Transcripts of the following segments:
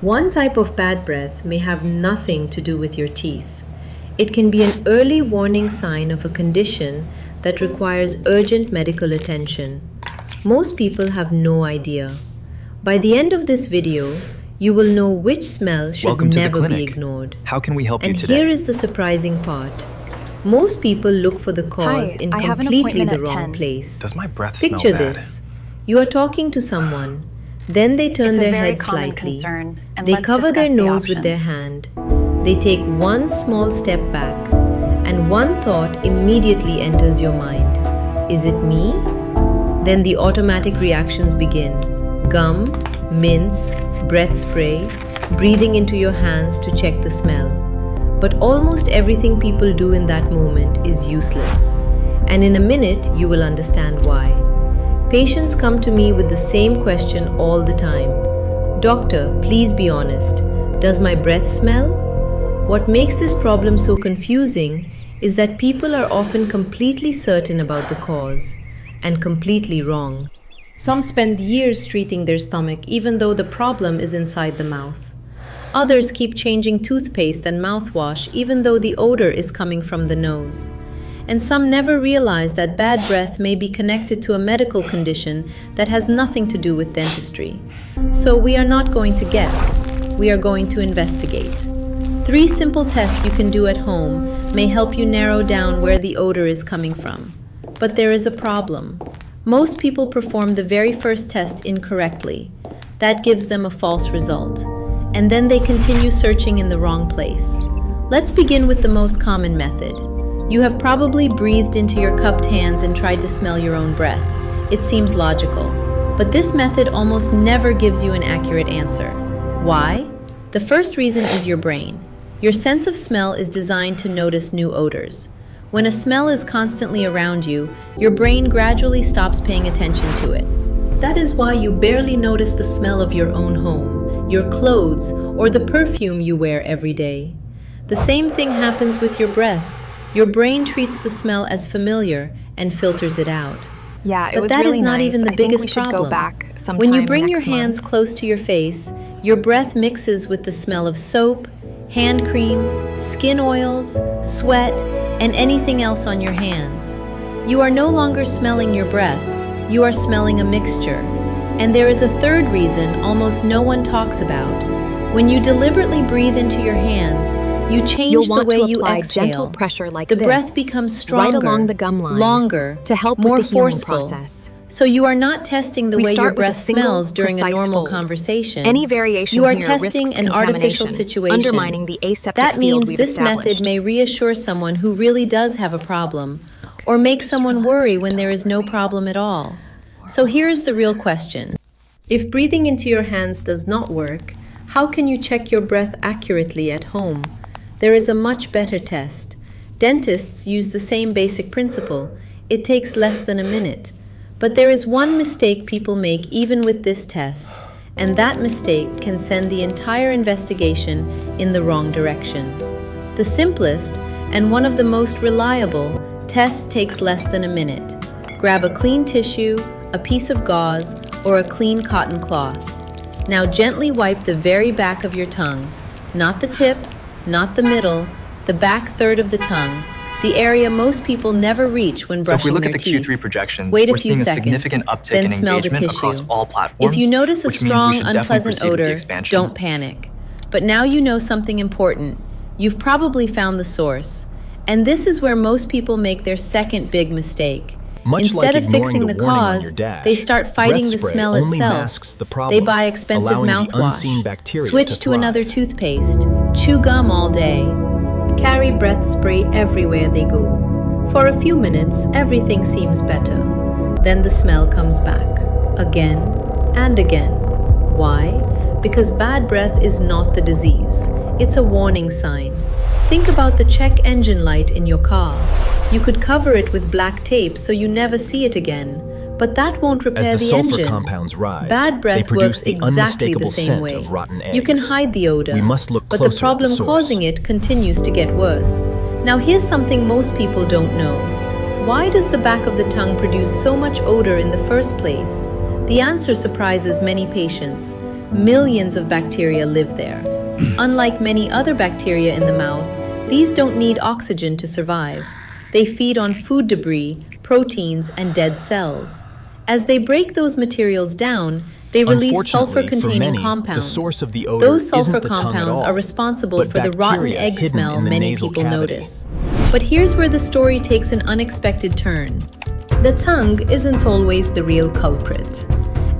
One type of bad breath may have nothing to do with your teeth. It can be an early warning sign of a condition that requires urgent medical attention. Most people have no idea. By the end of this video, you will know which smell should Welcome to the never be clinic. ignored. How can we help you And today? here is the surprising part. Most people look for the cause in I have an completely appointment the at wrong 10. place. Does my breath Picture smell bad? this. You are talking to someone. Then they turn It's a their very head common slightly. concern, and They let's cover their discuss the nose with their options. hand. They take one small step back, and one thought immediately enters your mind. Is it me? Then the automatic reactions begin. Gum, mints, breath spray, breathing into your hands to check the smell. But almost everything people do in that moment is useless. And in a minute, you will understand why. Patients come to me with the same question all the time. Doctor, please be honest. Does my breath smell? What makes this problem so confusing is that people are often completely certain about the cause and completely wrong. Some spend years treating their stomach even though the problem is inside the mouth. Others keep changing toothpaste and mouthwash even though the odor is coming from the nose. And some never realize that bad breath may be connected to a medical condition that has nothing to do with dentistry. So we are not going to guess, we are going to investigate. 3 simple tests you can do at home may help you narrow down where the odor is coming from. But there is a problem. Most people perform the very first test incorrectly. That gives them a false result. And then they continue searching in the wrong place. Let's begin with the most common method. You have probably breathed into your cupped hands and tried to smell your own breath. It seems logical. But this method almost never gives you an accurate answer. Why? The first reason is your brain. Your sense of smell is designed to notice new odors. When a smell is constantly around you, your brain gradually stops paying attention to it. That is why you barely notice the smell of your own home, your clothes, or the perfume you wear every day. The same thing happens with your breath. Your brain treats the smell as familiar and filters it out. Yeah, it But was that really is not nice. even the I think biggest we should problem. go back sometime When you bring your next month. hands close to your face, your breath mixes with the smell of soap, hand cream, skin oils, sweat, and anything else on your hands. You are no longer smelling your breath, you are smelling a mixture. And there is a third reason almost no one talks about. When you deliberately breathe into your hands, you change You'll the want way to you apply exhale. gentle pressure like the this, breath becomes stronger, right along the gum line, longer, to help more with the healing forceful. process. So you are not testing the We way your start with a breath single, smells during a precise normal fold. conversation. Any variation You are here testing risks an artificial contamination, situation. undermining the aseptic That field means we've this method established. may reassure someone who really does have a problem, or make someone worry when there is no problem at all. So here's the real question. If breathing into your hands does not work, how can you check your breath accurately at home? There is a much better test. Dentists use the same basic principle. It takes less than a minute. But there is one mistake people make even with this test, and that mistake can send the entire investigation in the wrong direction. The simplest, and one of the most reliable, tests takes less than a minute. Grab a clean tissue, a piece of gauze, or a clean cotton cloth. Now gently wipe the very back of your tongue, not the tip, not the middle, the back third of the tongue, the area most people never reach when So if brushing we look their at the teeth. Q3 projections, Wait a we're few seeing a seconds, significant uptick then in smell the engagement across tissue. all platforms. If you notice a which means we strong, should definitely unpleasant proceed with the odor, expansion. don't panic. But now you know something important. You've probably found the source. And this is where most people make their second big mistake. Much Instead like of ignoring fixing the the warning on cause, your dash, they start fighting breath the spray smell only itself. masks the problem, They buy expensive allowing the unseen mouthwash, bacteria switch to to another thrive. toothpaste, chew gum all day, carry breath spray everywhere they go. For a few minutes, everything seems better. Then the smell comes back, again and again. Why? Because bad breath is not the disease. It's a warning sign. Think about the check engine light in your car. You could cover it with black tape so you never see it again, but that won't repair As the the sulfur engine. compounds rise, Bad they breath produce works the exactly the unmistakable same scent way. of rotten You can eggs. hide the odor, We must look but closer the at the problem source. causing it continues to get worse. Now here's something most people don't know. Why does the back of the tongue produce so much odor in the first place? The answer surprises many patients. Millions of bacteria live there. Unlike many other bacteria in the mouth, these don't need oxygen to survive. They feed on food debris, proteins, and dead cells. As they break those materials down, they release sulfur-containing compounds. The source of the odor Those sulfur isn't the tongue at compounds all, are responsible but for the rotten bacteria egg hidden smell in the many nasal people cavity. notice. But here's where the story takes an unexpected turn. The tongue isn't always the real culprit.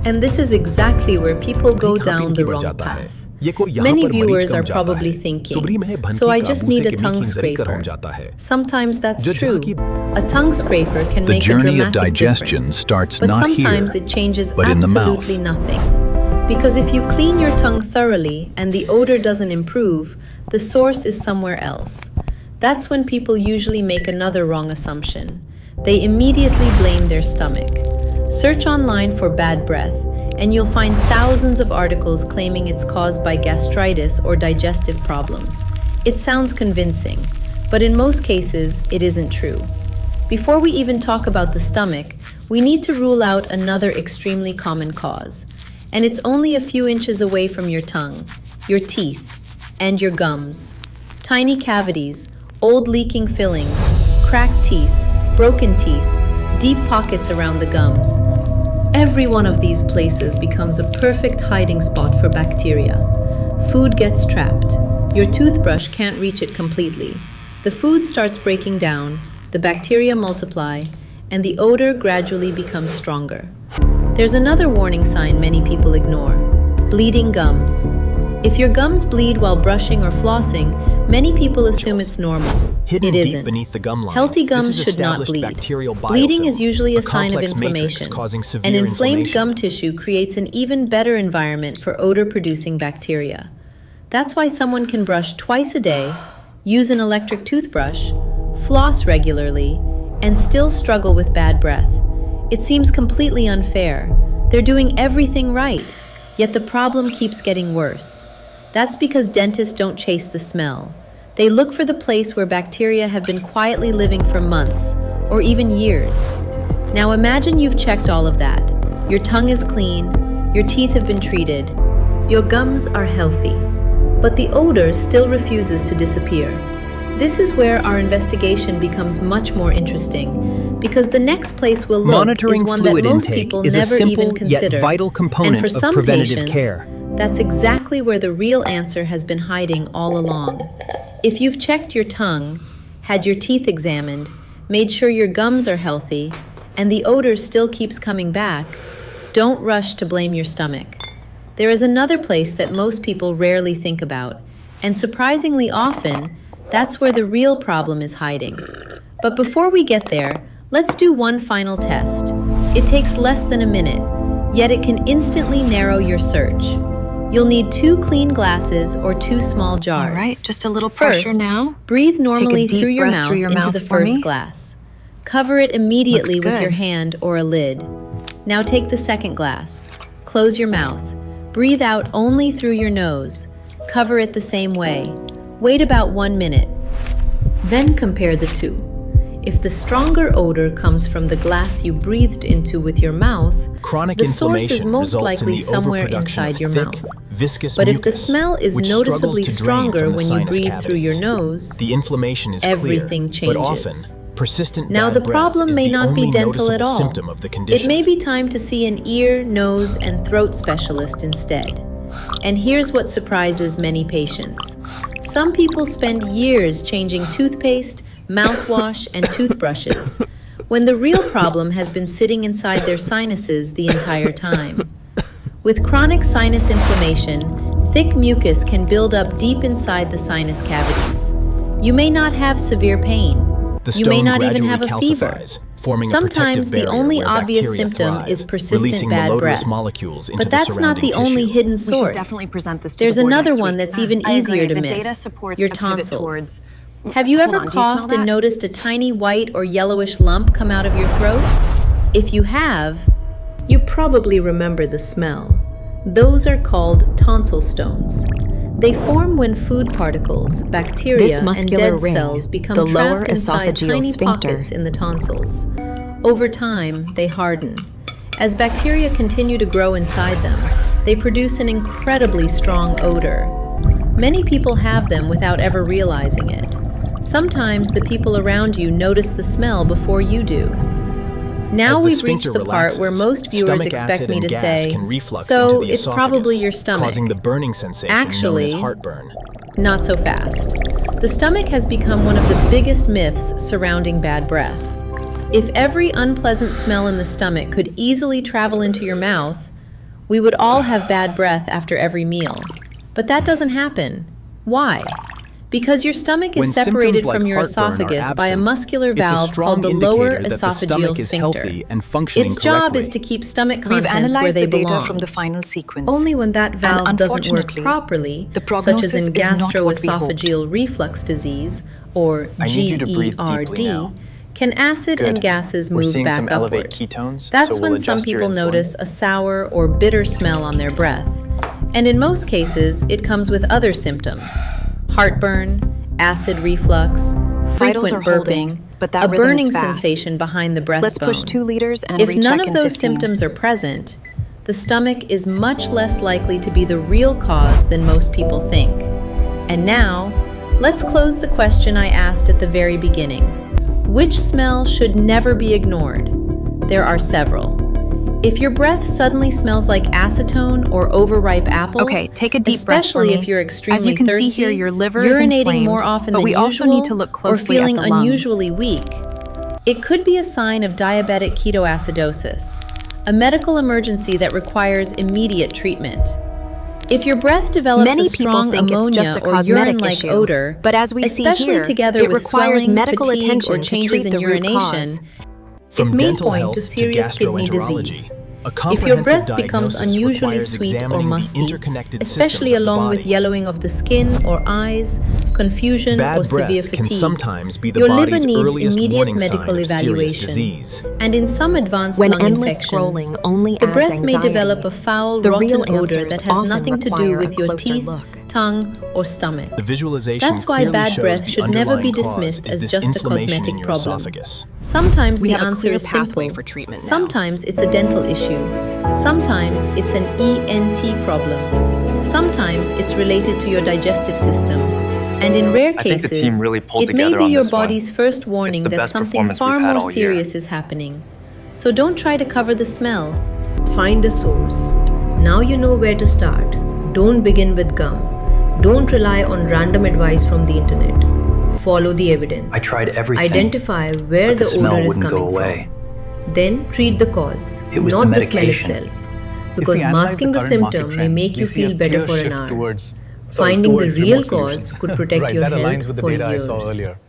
And this is exactly where people go down the wrong path. Many viewers are probably thinking, so I just need a tongue scraper. Sometimes that's true. A tongue scraper can The make a journey of dramatic digestion difference. starts But not sometimes here, it changes but in the mouth. absolutely nothing. Because if you clean your tongue thoroughly and the odor doesn't improve, the source is somewhere else. That's when people usually make another wrong assumption. They immediately blame their stomach. Search online for bad breath, and you'll find thousands of articles claiming it's caused by gastritis or digestive problems. It sounds convincing, but in most cases, it isn't true. Before we even talk about the stomach, we need to rule out another extremely common cause. And it's only a few inches away from your tongue, your teeth, and your gums. Tiny cavities, old leaking fillings, cracked teeth, broken teeth, deep pockets around the gums. Every one of these places becomes a perfect hiding spot for bacteria. Food gets trapped. Your toothbrush can't reach it completely. The food starts breaking down, the bacteria multiply, and the odor gradually becomes stronger. There's another warning sign many people ignore: bleeding gums. If your gums bleed while brushing or flossing, many people assume it's normal. Hidden It deep isn't. beneath the gum line, Healthy this gums is should not established bleed. bacterial Bleeding is biofilm, usually a a sign of complex matrix inflammation. causing severe An inflamed inflammation. gum tissue creates an even better environment for odor-producing bacteria. That's why someone can brush twice a day, use an electric toothbrush, floss regularly, and still struggle with bad breath. It seems completely unfair. They're doing everything right, yet the problem keeps getting worse. That's because dentists don't chase the smell. They look for the place where bacteria have been quietly living for months, or even years. Now imagine you've checked all of that. Your tongue is clean, your teeth have been treated, your gums are healthy, but the odor still refuses to disappear. This is where our investigation becomes much more interesting, because the next place we'll look Monitoring is one that fluid most intake people is a never simple even consider. yet vital component and for of some preventative patients, care. that's exactly where the real answer has been hiding all along. If you've checked your tongue, had your teeth examined, made sure your gums are healthy, and the odor still keeps coming back, don't rush to blame your stomach. There is another place that most people rarely think about, and surprisingly often, that's where the real problem is hiding. But before we get there, let's do one final test. It takes less than a minute, yet it can instantly narrow your search. You'll need 2 clean glasses or 2 small jars. All right, just a little pressure First, now. breathe normally deep through your breath mouth through your into mouth the for first me. glass. Cover it immediately Looks with good. your hand or a lid. Now take the second glass. Close your mouth. Breathe out only through your nose. Cover it the same way. Wait about 1 minute. Then compare the two. If the stronger odor comes from the glass you breathed into with your mouth, Chronic the source is inflammation most results in likely the somewhere overproduction inside of your thick, mouth. viscous But if the mucus, smell is which noticeably struggles to drain stronger from the when you sinus breathe cavities. through your nose, The inflammation is everything clear, but often changes. persistent now bad the breath problem is may the not be only dental at noticeable all. symptom of the condition. It may be time to see an ear, nose, and throat specialist instead. And here's what surprises many patients. Some people spend years changing toothpaste, mouthwash, and toothbrushes, when the real problem has been sitting inside their sinuses the entire time. With chronic sinus inflammation, thick mucus can build up deep inside the sinus cavities. You may not have severe pain. The You may stone not even gradually have a fever. calcifies, forming a Sometimes protective the barrier only where obvious bacteria symptom thrive, is persistent releasing bad malodorous breath. molecules into But that's the not the surrounding only tissue. hidden We should source. definitely present this to There's the board another next one week. that's even I agree. easier to The miss. data supports Your a pivot tonsils. towards- Have you Hold ever on, do you smell coughed and that? noticed a tiny white or yellowish lump come out of your throat? If you have, you probably remember the smell. Those are called tonsil stones. They form when food particles, bacteria, This and muscular dead ring, cells become the lower trapped inside esophageal tiny sphincter. pockets in the tonsils. Over time, they harden. As bacteria continue to grow inside them, They produce an incredibly strong odor. Many people have them without ever realizing it. Sometimes the people around you notice the smell before you do. Now As the we've reached sphincter the part where relaxes, most viewers stomach expect acid me and to gas say, can reflux so into the it's probably esophagus, your stomach. causing the burning sensation Actually, known as heartburn. Not so fast. The stomach has become one of the biggest myths surrounding bad breath. If every unpleasant smell in the stomach could easily travel into your mouth, we would all have bad breath after every meal. But that doesn't happen. Why? Because your stomach is When separated symptoms like from your heartburn are esophagus by a absent, muscular it's a valve strong called the lower indicator that the esophageal stomach is sphincter. healthy and functioning Its job correctly. is to keep stomach We've contents where analyzed they the data belong. from the final sequence. Only when that valve doesn't work unfortunately, properly, the such prognosis as in is not what we hoped. gastroesophageal reflux disease, or I need you to breathe deeply GERD, now. can acid and Good. gases We're move seeing back some upward. elevated ketones, That's so we'll when some adjust your people insulin. notice a sour or bitter smell on their breath. And in most cases, it comes with other symptoms: heartburn, acid reflux, Vitals frequent are holding, burping, but that a rhythm is burning fast. sensation behind the breastbone. Let's push 2 liters and If recheck none of in those 15. symptoms are present, the stomach is much less likely to be the real cause than most people think. And now, let's close the question I asked at the very beginning. Which smell should never be ignored? There are several. If your breath suddenly smells like acetone or overripe apples, Okay, take a deep breath for especially me. if you're extremely As you can see thirsty, here, your liver is urinating inflamed, more often but than we also usual, need to look or closely at feeling the lungs. unusually weak, it could be a sign of diabetic ketoacidosis, a medical emergency that requires immediate treatment. If your breath develops Many a people strong think it's ammonia just a or cosmetic urine-like issue, odor, but as we see especially here, together it with requires swelling, medical fatigue, attention or to changes treat in the root urination, cause. From it may dental point health to serious kidney gastroenterology, disease. a If your comprehensive breath becomes diagnosis unusually requires sweet or examining the musty, interconnected especially systems of the along with body. yellowing of the skin or eyes, confusion Bad or severe breath can fatigue, sometimes be the your liver body's needs earliest immediate warning medical sign of serious evaluation. disease. And in some advanced When lung endless infections, scrolling only the adds breath may anxiety, develop a foul, the rotten real odor answers that has often nothing to do require with a your closer teeth, look. tongue, or stomach. The visualization That's why clearly bad shows breath the should never be underlying cause dismissed is as this just a inflammation cosmetic in your problem. esophagus. Sometimes We the have a answer clear is pathway simple. for treatment now. Sometimes it's a dental issue. Sometimes it's an ENT problem. Sometimes it's related to your digestive system. And in rare I think the cases, team really pulled it may together be on your this one. body's first warning the that best something performance far we've had more all year. serious is happening. So don't try to cover the smell. Find a source. Now you know where to start. Don't begin with gum. Don't rely on random advice from the internet. Follow the evidence. I tried everything, Identify where but the the smell odor is wouldn't coming go away. from. Then treat the cause, It was not the the smell medication. itself. Because masking the symptom may make you feel better for an hour. Finding the real cause could protect your health That aligns with the for data I years. saw earlier.